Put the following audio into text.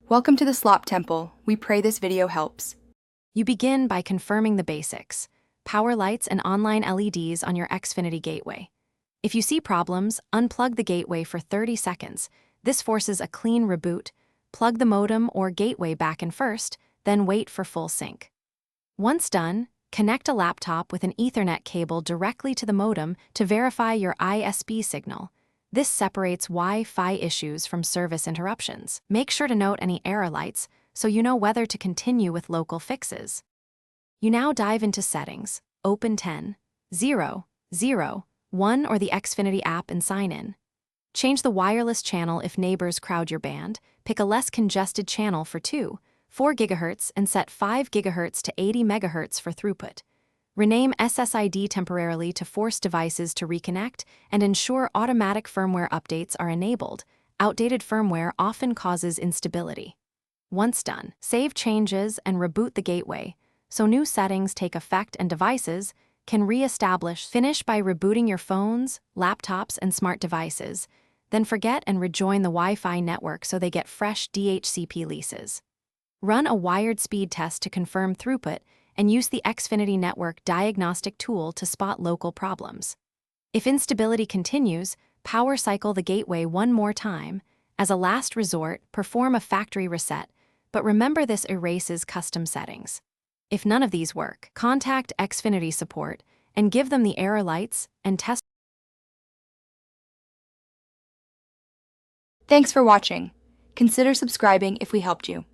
Welcome to the Slop Temple. We pray this video helps. You begin by confirming the basics: power lights and online LEDs on your Xfinity gateway. If you see problems, unplug the gateway for 30 seconds. This forces a clean reboot. Plug the modem or gateway back in first, then wait for full sync. Once done, connect a laptop with an Ethernet cable directly to the modem to verify your ISP signal. This separates Wi-Fi issues from service interruptions. Make sure to note any error lights so you know whether to continue with local fixes. You now dive into Settings, open 10, 0, 0, 1 or the Xfinity app and sign in. Change the wireless channel if neighbors crowd your band. Pick a less congested channel for 4 GHz and set 5 GHz to 80 MHz for throughput. Rename SSID temporarily to force devices to reconnect and ensure automatic firmware updates are enabled. Outdated firmware often causes instability. Once done, save changes and reboot the gateway so new settings take effect and devices can re-establish. Finish by rebooting your phones, laptops, and smart devices. Then forget and rejoin the Wi-Fi network so they get fresh DHCP leases. Run a wired speed test to confirm throughput and use the Xfinity Network diagnostic tool to spot local problems. If instability continues, power cycle the gateway one more time. As a last resort, perform a factory reset, but remember this erases custom settings. If none of these work, contact Xfinity support and give them the error lights and test. Thanks for watching. Consider subscribing if we helped you.